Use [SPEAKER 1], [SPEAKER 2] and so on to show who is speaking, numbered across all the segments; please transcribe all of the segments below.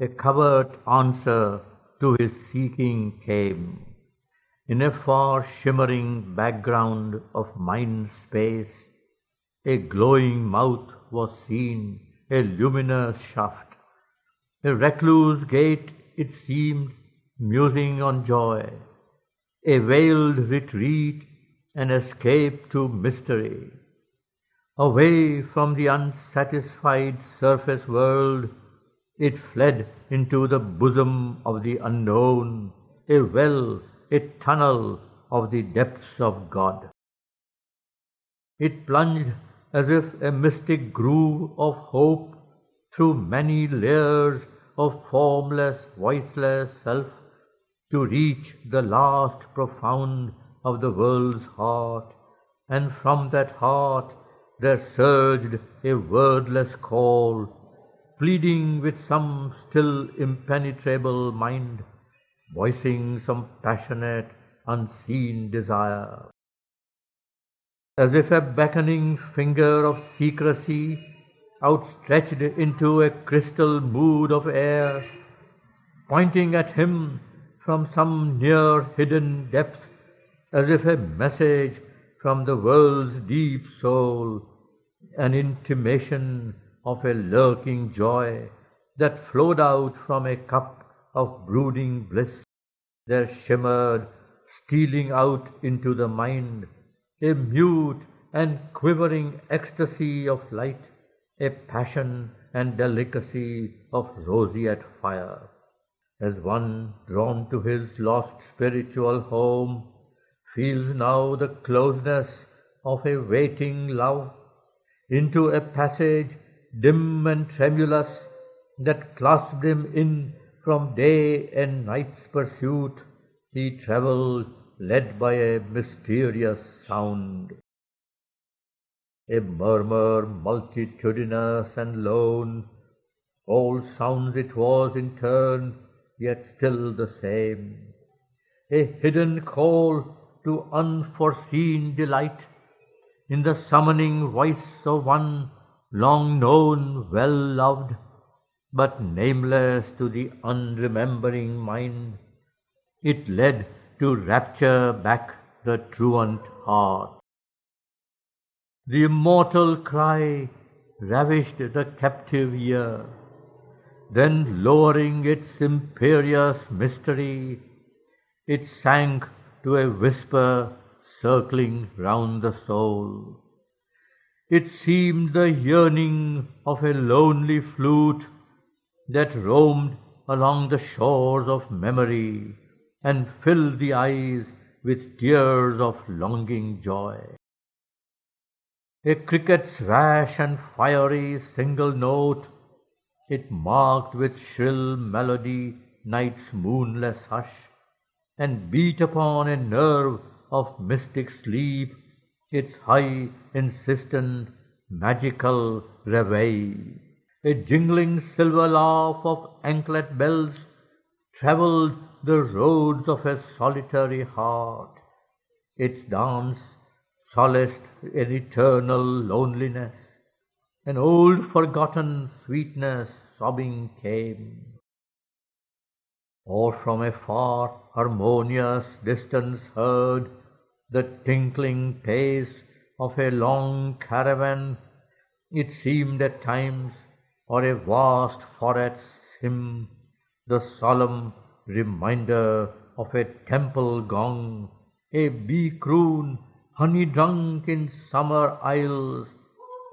[SPEAKER 1] a covert answer to his seeking came. In a far shimmering background of mind space, a glowing mouth was seen, a luminous shaft. A recluse gate, it seemed, musing on joy, a veiled retreat, an escape to mystery. Away from the unsatisfied surface world, it fled into the bosom of the unknown, a well, a tunnel of the depths of God. It plunged as if a mystic groove of hope through many layers of formless, voiceless self to reach the last profound of the world's heart, and from that heart there surged a wordless call, pleading with some still impenetrable mind, voicing some passionate, unseen desire. As if a beckoning finger of secrecy outstretched into a crystal mood of air, pointing at him from some near hidden depth, as if a message from the world's deep soul, an intimation of a lurking joy that flowed out from a cup of brooding bliss, there shimmered, stealing out into the mind, a mute and quivering ecstasy of light, a passion and delicacy of roseate fire. As one drawn to his lost spiritual home feels now the closeness of a waiting love, into a passage dim and tremulous that clasped him in from day and night's pursuit, he travelled, led by a mysterious sound. A murmur multitudinous and lone, all sounds it was in turn, yet still the same. A hidden call to unforeseen delight, in the summoning voice of one long known, well loved, but nameless to the unremembering mind. It led to rapture back the truant heart. The immortal cry ravished the captive ear, then lowering its imperious mystery, it sank to a whisper circling round the soul. It seemed the yearning of a lonely flute that roamed along the shores of memory and filled the eyes with tears of longing joy. A cricket's rash and fiery single note, it marked with shrill melody night's moonless hush, and beat upon a nerve of mystic sleep its high, insistent, magical reveille. A jingling silver laugh of anklet bells travelled the roads of a solitary heart. Its dance solaced an eternal loneliness. An old forgotten sweetness sobbing came. Or from a far harmonious distance heard the tinkling pace of a long caravan. It seemed at times, or a vast forest's hymn, the solemn reminder of a temple gong, a bee croon honey drunk in summer isles,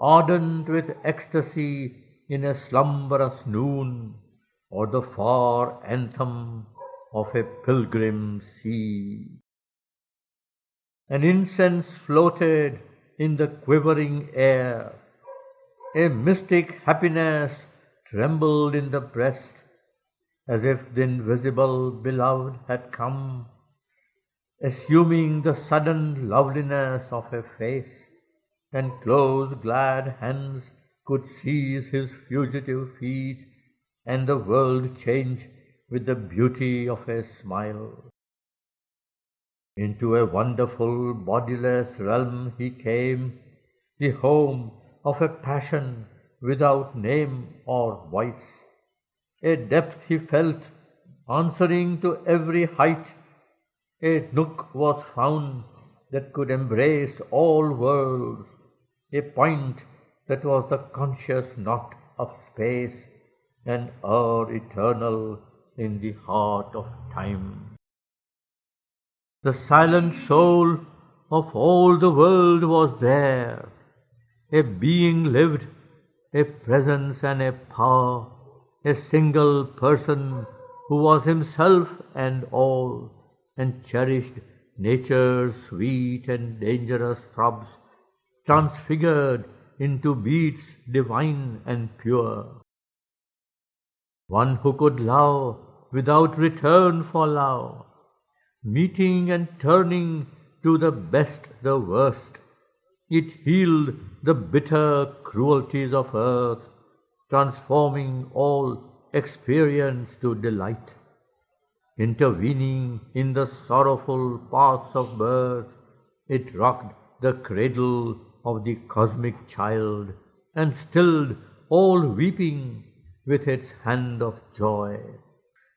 [SPEAKER 1] ardent with ecstasy in a slumberous noon, or the far anthem of a pilgrim sea. An incense floated in the quivering air, a mystic happiness trembled in the breast, as if the invisible beloved had come, assuming the sudden loveliness of a face, and close glad hands could seize his fugitive feet, and the world change with the beauty of a smile. Into a wonderful bodiless realm he came, the home of a passion without name or voice, A depth he felt, answering to every height. A nook was found that could embrace all worlds, a point that was the conscious knot of space, an hour eternal in the heart of time. The silent soul of all the world was there. A being lived, a presence and a power, a single person who was himself and all, and cherished nature's sweet and dangerous throbs, transfigured into beats divine and pure. One who could love without return for love, meeting and turning to the best the worst. It healed the bitter cruelties of earth, transforming all experience to delight. Intervening in the sorrowful paths of birth, it rocked the cradle of the cosmic child and stilled all weeping with its hand of joy.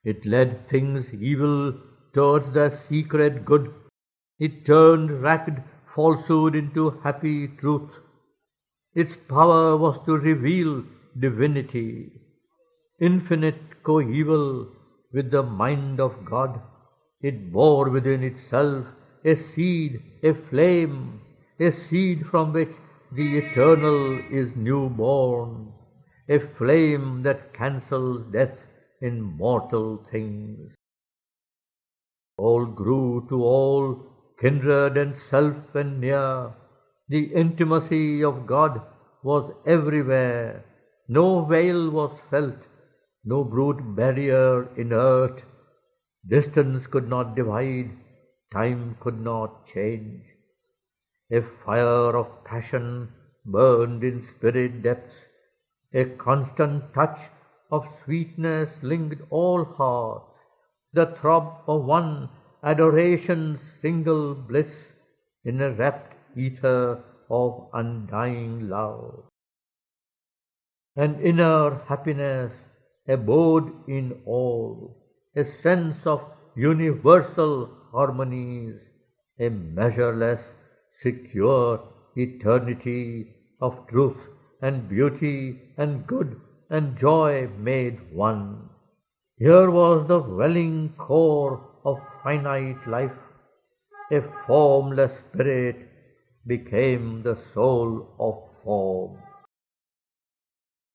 [SPEAKER 1] It led things evil towards the secret good. It turned ragged falsehood into happy truth. Its power was to reveal divinity, infinite coeval with the mind of God. It bore within itself a seed, a flame, a seed from which the eternal is new born, a flame that cancels death in mortal things. All grew to all, kindred and self and near. The intimacy of God was everywhere. No veil was felt, no brute barrier inert. Distance could not divide, time could not change. A fire of passion burned in spirit depths. A constant touch of sweetness linked all hearts. The throb of one adoration's single bliss in a rapt ether of undying love. An inner happiness abode in all, a sense of universal harmonies, a measureless, secure eternity of truth and beauty and good and joy made one. Here was the welling core of finite life. A formless spirit became the soul of form.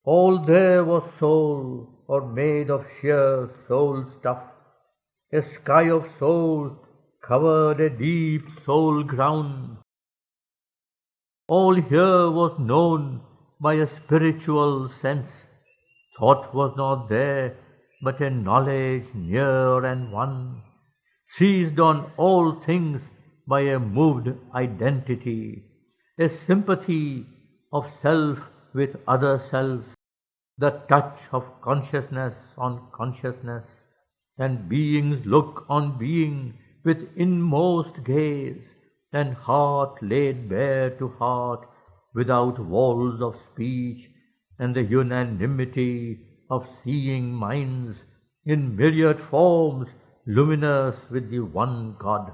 [SPEAKER 1] All there was soul, or made of sheer soul stuff. A sky of soul covered a deep soul ground. All here was known by a spiritual sense. Thought was not there, but a knowledge near and one, seized on all things by a moved identity, a sympathy of self with other selves, the touch of consciousness on consciousness, and beings look on being with inmost gaze, and heart laid bare to heart without walls of speech, and the unanimity of seeing minds in myriad forms luminous with the one God.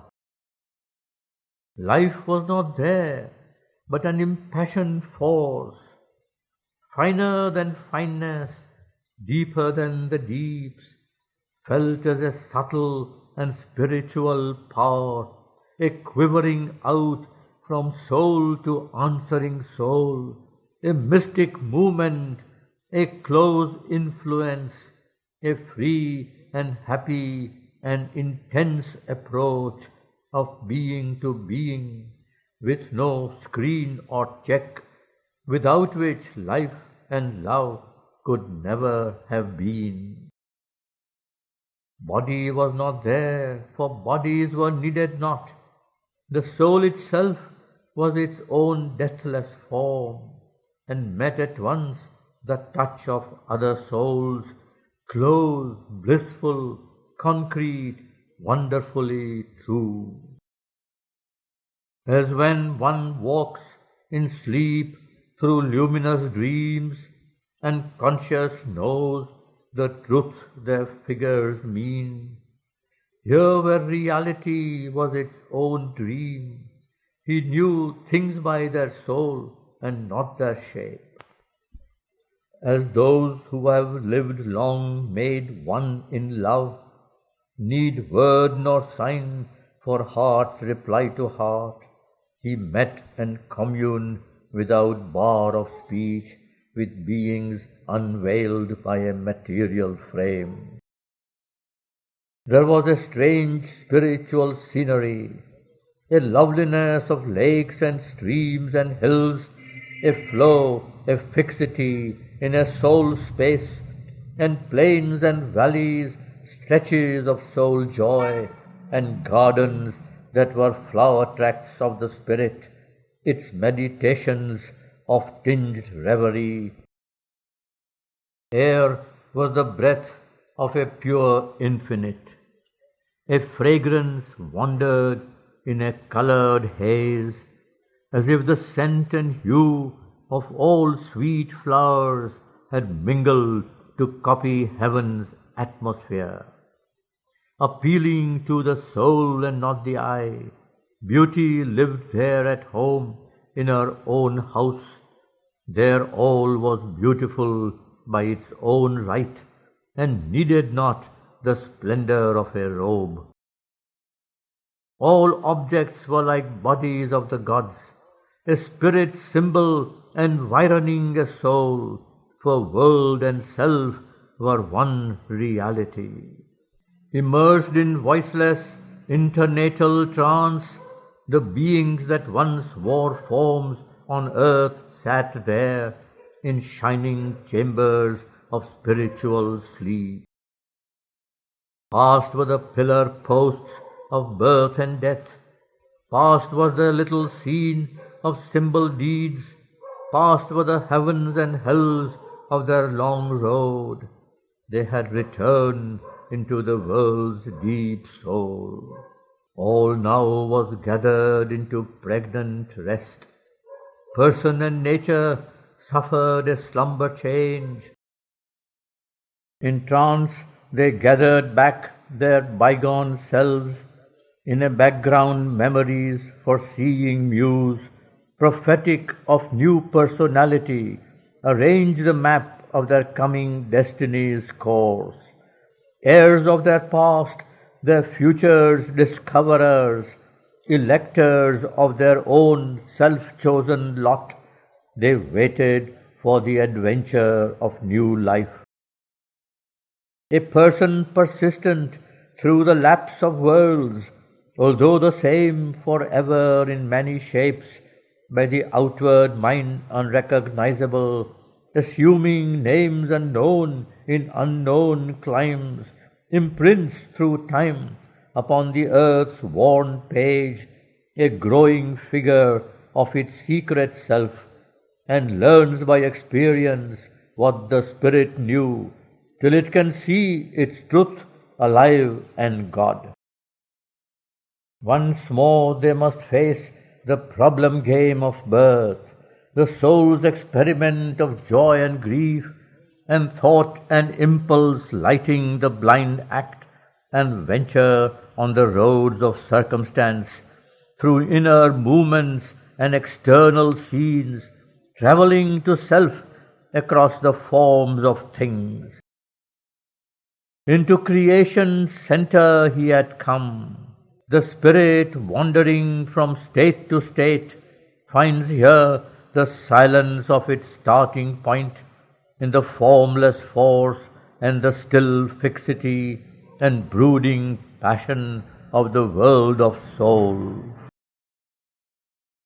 [SPEAKER 1] Life was not there, but an impassioned force, finer than fineness, deeper than the deeps, felt as a subtle and spiritual power, a quivering out from soul to answering soul, a mystic movement, a close influence, a free and happy and intense approach of being to being, with no screen or check, without which life and love could never have been. Body was not there, for bodies were needed not. The soul itself was its own deathless form, and met at once the touch of other souls, close, blissful, concrete, wonderfully true. As when one walks in sleep through luminous dreams, and conscious knows the truth their figures mean. Here where reality was its own dream, he knew things by their soul and not their shape. As those who have lived long made one in love, need word nor sign for heart's reply to heart, he met and communed without bar of speech with beings unveiled by a material frame. There was a strange spiritual scenery, a loveliness of lakes and streams and hills, a flow, a fixity in a soul space, and plains and valleys, stretches of soul joy, and gardens that were flower tracts of the spirit, its meditations of tinged reverie. Air was the breath of a pure infinite. A fragrance wandered in a colored haze, as if the scent and hue of all sweet flowers had mingled to copy heaven's atmosphere. Appealing to the soul and not the eye, beauty lived there at home in her own house. There all was beautiful by its own right, and needed not the splendor of a robe. All objects were like bodies of the gods, a spirit symbol environing a soul, for world and self were one reality. Immersed in voiceless, internatal trance, the beings that once wore forms on earth sat there in shining chambers of spiritual sleep. Past were the pillar posts of birth and death. Past was the little scene of symbol deeds. Past were the heavens and hells of their long road. They had returned into the world's deep soul. All now was gathered into pregnant rest. Person and nature suffered a slumber change. In trance they gathered back their bygone selves, in a background memories foreseeing muse, prophetic of new personality, arranged the map of their coming destiny's course. Heirs of their past, their future's discoverers, electors of their own self-chosen lot, they waited for the adventure of new life. A person persistent through the lapse of worlds, although the same forever in many shapes, by the outward mind unrecognizable, assuming names unknown in unknown climes, imprints through time upon the earth's worn page a growing figure of its secret self, and learns by experience what the spirit knew, till it can see its truth alive and God. Once more they must face the problem game of birth, the soul's experiment of joy and grief, and thought and impulse lighting the blind act, and venture on the roads of circumstance, through inner movements and external scenes, travelling to self across the forms of things. Into creation's center he had come. The spirit, wandering from state to state, finds here the silence of its starting point, in the formless force and the still fixity and brooding passion of the world of soul.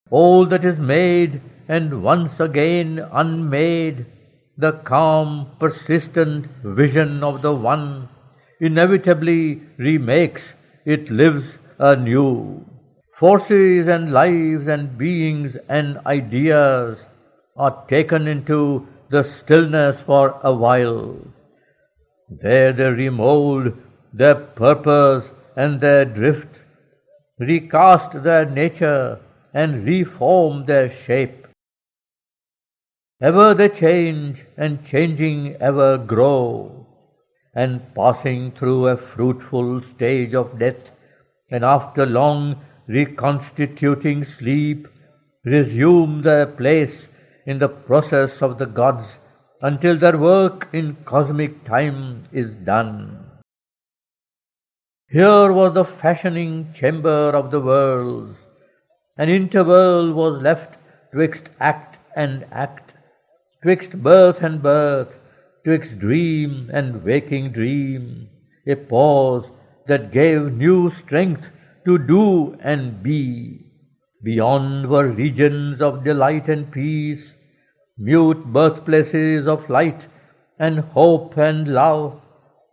[SPEAKER 1] All that is made and once again unmade, the calm, persistent vision of the One, inevitably remakes, it lives anew. Forces and lives and beings and ideas are taken into the stillness for a while. There they remold their purpose and their drift, recast their nature and reform their shape. Ever they change and changing ever grow. and passing through a fruitful stage of death, and after long reconstituting sleep, resume their place in the process of the gods until their work in cosmic time is done. Here was the fashioning chamber of the worlds. An interval was left twixt act and act, twixt birth and birth, twixt dream and waking dream, a pause that gave new strength to do and be. Beyond were regions of delight and peace, mute birthplaces of light and hope and love,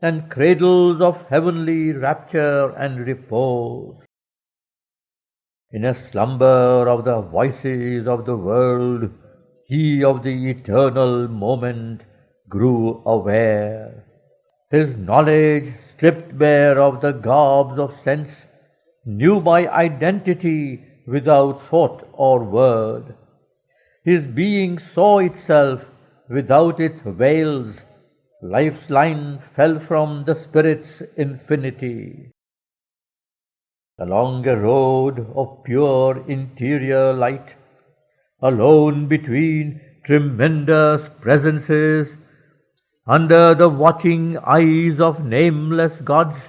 [SPEAKER 1] and cradles of heavenly rapture and repose. In a slumber of the voices of the world, he of the eternal moment grew aware. His knowledge, stripped bare of the garbs of sense, knew by identity without thought or word. His being saw itself without its veils. Life's line fell from the spirit's infinity. Along a road of pure interior light, alone between tremendous presences, under the watching eyes of nameless gods,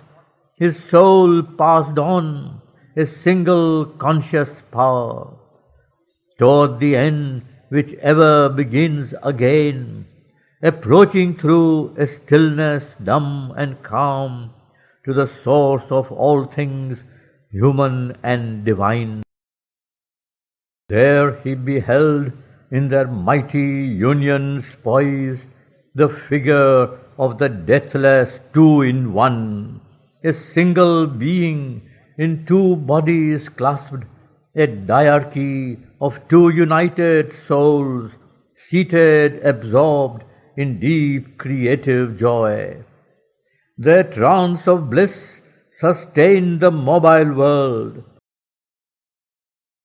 [SPEAKER 1] his soul passed on, a single conscious power, toward the end which ever begins again, approaching through a stillness dumb and calm to the source of all things human and divine. There he beheld in their mighty union's poise the figure of the deathless two in one, a single being in two bodies clasped, a diarchy of two united souls, seated absorbed in deep creative joy. Their trance of bliss sustained the mobile world.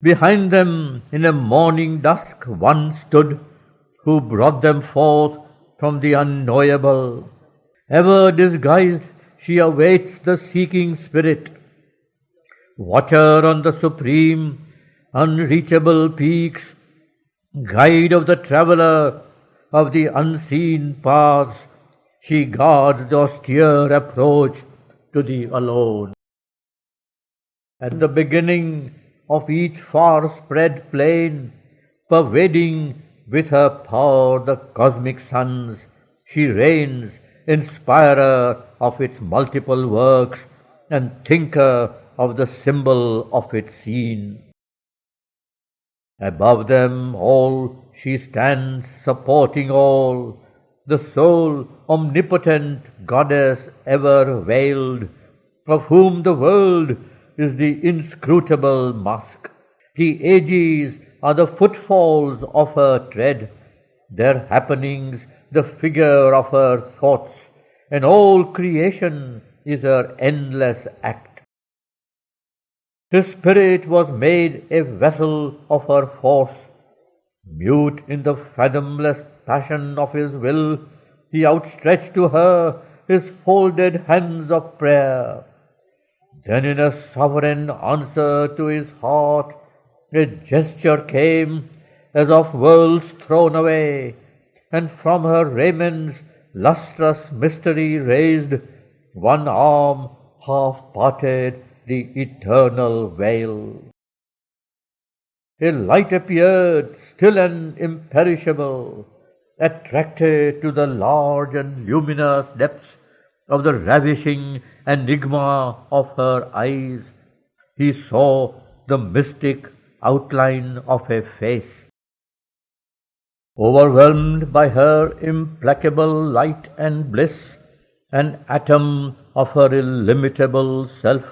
[SPEAKER 1] Behind them in a morning dusk one stood, who brought them forth from the unknowable. Ever disguised she awaits the seeking spirit, watcher on the supreme, unreachable peaks, guide of the traveler of the unseen paths, she guards the austere approach to the alone. At the beginning of each far-spread plain, pervading with her power the cosmic suns, she reigns, inspirer of its multiple works, and thinker of the symbol of its scene. Above them all she stands, supporting all, the sole omnipotent goddess ever veiled, of whom the world is the inscrutable mask. The ages are the footfalls of her tread, their happenings the figure of her thoughts, and all creation is her endless act. His spirit was made a vessel of her force. Mute in the fathomless passion of his will, he outstretched to her his folded hands of prayer. Then in a sovereign answer to his heart, a gesture came as of worlds thrown away, and from her raiments lustrous mystery raised, one arm half parted the eternal veil. A light appeared, still and imperishable, attracted to the large and luminous depths of the ravishing enigma of her eyes. He saw the mystic outline of a face. Overwhelmed by her implacable light and bliss, an atom of her illimitable self,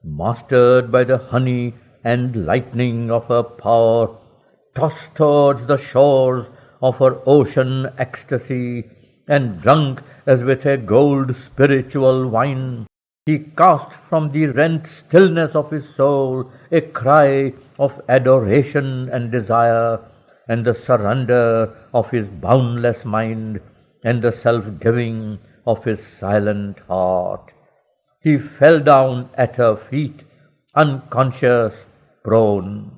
[SPEAKER 1] mastered by the honey and lightning of her power, tossed towards the shores of her ocean ecstasy, and drunk as with a gold spiritual wine, he cast from the rent stillness of his soul a cry of adoration and desire, and the surrender of his boundless mind, and the self-giving of his silent heart. He fell down at her feet, unconscious, prone.